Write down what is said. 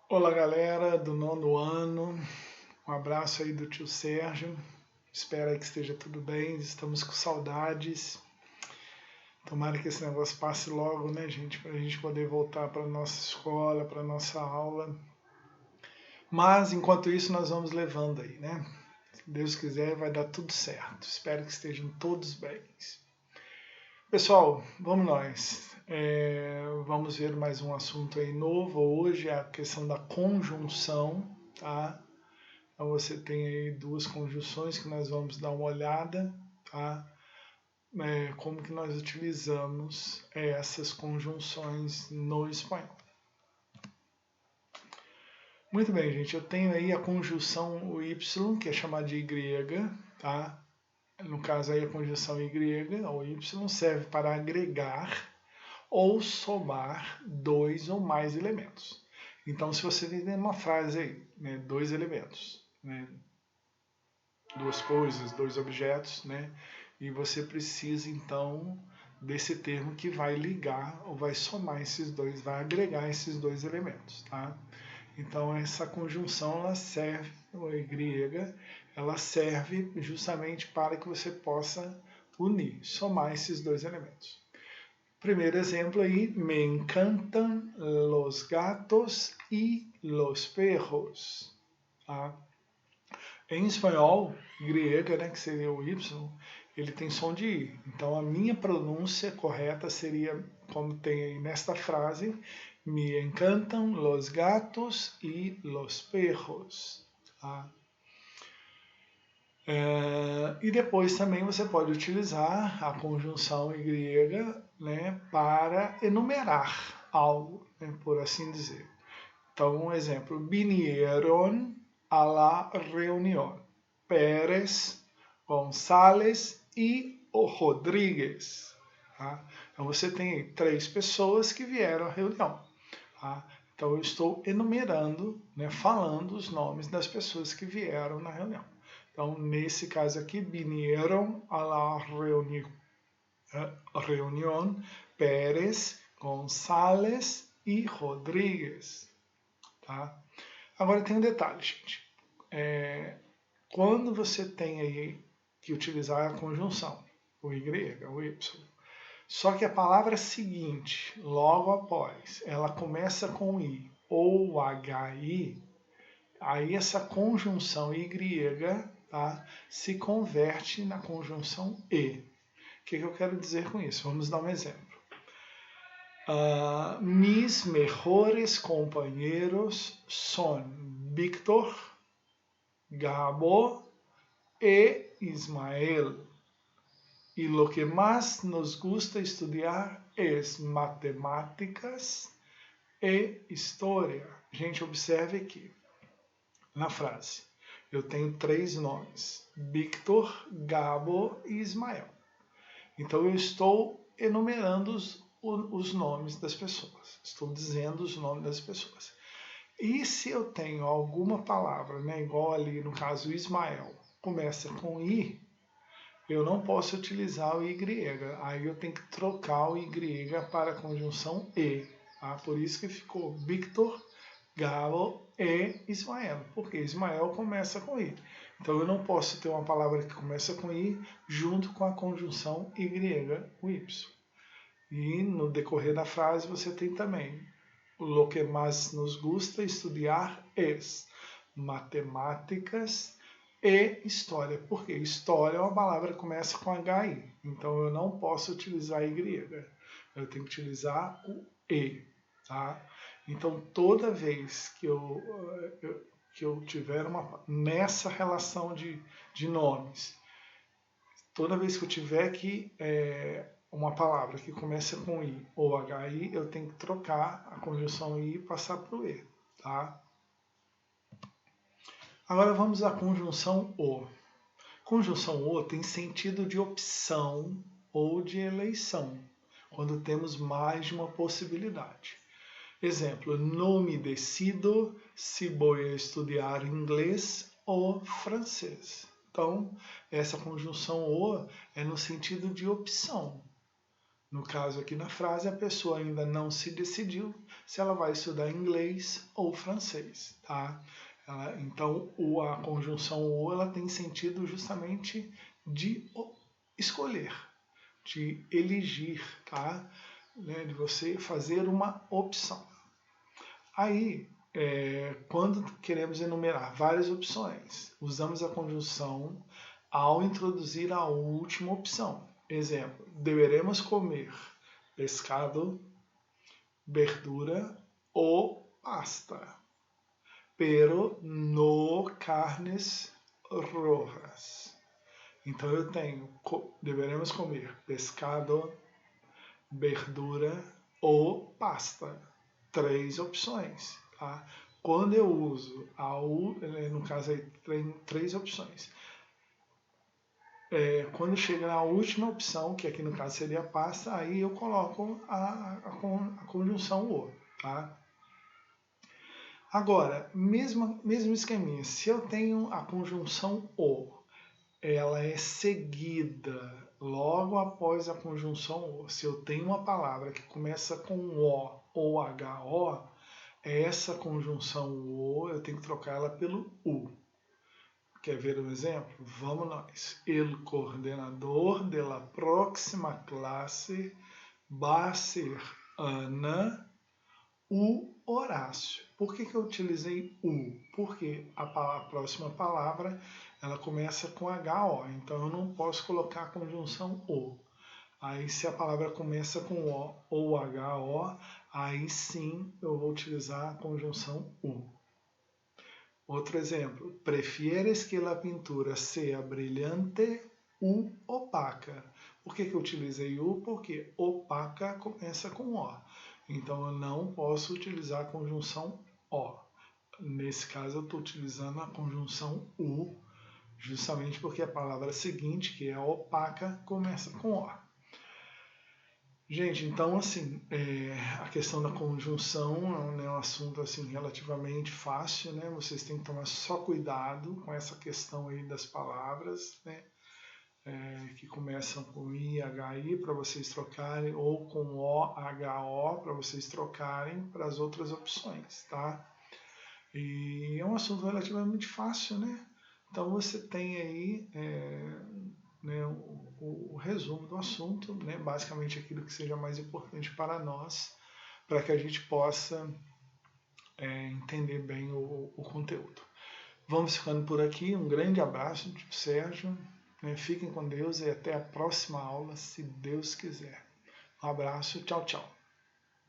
Olá galera do nono ano, um abraço aí do tio Sérgio, espero aí que esteja tudo bem, estamos com saudades, tomara que esse negócio passe logo, né gente, para a gente poder voltar para nossa escola, para nossa aula, mas enquanto isso nós vamos levando aí, né, se Deus quiser vai dar tudo certo, espero que estejam todos bem. Pessoal, vamos nós. Vamos ver mais um assunto aí novo. Hoje é a questão da conjunção, tá? Então você tem aí duas conjunções que nós vamos dar uma olhada, tá? Como que nós utilizamos essas conjunções no espanhol. Muito bem, gente. Eu tenho aí a conjunção o y, que é chamada de y, tá? No caso aí a conjunção y ou y serve para agregar ou somar dois ou mais elementos. Então, se você tem uma frase aí, né, dois elementos, né, duas coisas, dois objetos, né, e você precisa então desse termo que vai ligar ou vai somar esses dois, vai agregar esses dois elementos, tá? Então essa conjunção ela serve, ou y, ela serve justamente para que você possa unir, somar esses dois elementos. Primeiro exemplo aí, me encantan los gatos y los perros. Tá? Em espanhol, grega, né, que seria o y, ele tem som de i. Então a minha pronúncia correta seria, como tem aí nesta frase, me encantan los gatos y los perros. Tá? E depois também você pode utilizar a conjunção y, né, para enumerar algo, né, por assim dizer. Então, um exemplo, vinieron a la reunión Pérez, González e o Rodrigues. Tá? Então você tem aí três pessoas que vieram à reunião. Tá? Então eu estou enumerando, né, falando os nomes das pessoas que vieram na reunião. Então, nesse caso aqui, vinieron a la reunión Pérez, González e Rodrigues. Tá? Agora tem um detalhe, gente. Quando você tem aí que utilizar a conjunção, o y, o y, só que a palavra seguinte, logo após, ela começa com i ou hi, aí essa conjunção y, tá, se converte na conjunção e. O que eu quero dizer com isso? Vamos dar um exemplo. Mis mejores compañeros son Víctor, Gabo e Ismael. Y lo que más nos gusta estudiar es matemáticas e história. Gente, observe aqui na frase. Eu tenho três nomes: Victor, Gabo e Ismael. Então eu estou enumerando os nomes das pessoas. Estou dizendo os nomes das pessoas. E se eu tenho alguma palavra, né, igual ali no caso Ismael, começa com I, eu não posso utilizar o Y. Aí eu tenho que trocar o Y para a conjunção E. Tá? Por isso que ficou Victor, Gabo e Ismael. Porque Ismael começa com I. Então eu não posso ter uma palavra que começa com I junto com a conjunção Y, o Y. E no decorrer da frase você tem também lo que más nos gusta estudiar es matemáticas e história. Porque história é uma palavra que começa com HI. Então eu não posso utilizar Y. Eu tenho que utilizar o E. Tá? Então toda vez que eu tiver nessa relação de nomes, toda vez que eu tiver que uma palavra que começa com I ou HI, eu tenho que trocar a conjunção I e passar para o E. Tá? Agora vamos à conjunção O. Conjunção O tem sentido de opção ou de eleição, quando temos mais de uma possibilidade. Exemplo, no me decido se vou estudar inglês ou francês. Então, essa conjunção O é no sentido de opção. No caso aqui na frase, a pessoa ainda não se decidiu, se ela vai estudar inglês ou francês, tá? Então, a conjunção o ela tem sentido justamente de escolher, de elegir, tá? De você fazer uma opção. Aí, quando queremos enumerar várias opções, usamos a conjunção ao introduzir a última opção. Exemplo, deveremos comer pescado, verdura ou pasta, pero no carnes rojas. Então eu tenho, deveremos comer pescado, verdura ou pasta. 3 opções, tá? Quando eu uso no caso aí tem 3 opções. Quando chega na última opção, que aqui no caso seria a pasta, aí eu coloco a conjunção o, tá? Agora, mesmo esqueminha, se eu tenho a conjunção o, ela é seguida logo após a conjunção o. Se eu tenho uma palavra que começa com o ou ho, essa conjunção o, eu tenho que trocar ela pelo u. Quer ver um exemplo? Vamos nós. El coordenador de la próxima clase va a ser Ana, o Horácio. Por que eu utilizei u? Porque a próxima palavra ela começa com ho, então eu não posso colocar a conjunção o. Aí se a palavra começa com o ou ho, aí sim eu vou utilizar a conjunção u. Outro exemplo, prefieres que a pintura seja brilhante ou opaca? Por que eu utilizei u? Porque opaca começa com o. Então eu não posso utilizar a conjunção o. Nesse caso eu estou utilizando a conjunção u, justamente porque a palavra seguinte, que é opaca, começa com o. Gente, então assim, a questão da conjunção é um assunto assim relativamente fácil, né? Vocês têm que tomar só cuidado com essa questão aí das palavras, né? Que começam com I, H, I para vocês trocarem, ou com O, H, O para vocês trocarem para as outras opções, tá? E é um assunto relativamente fácil, né? Então você tem aí né, o resumo do assunto, né, basicamente aquilo que seja mais importante para nós, para que a gente possa entender bem o conteúdo. Vamos ficando por aqui, um grande abraço do Sérgio, né, fiquem com Deus e até a próxima aula, se Deus quiser. Um abraço, tchau, tchau.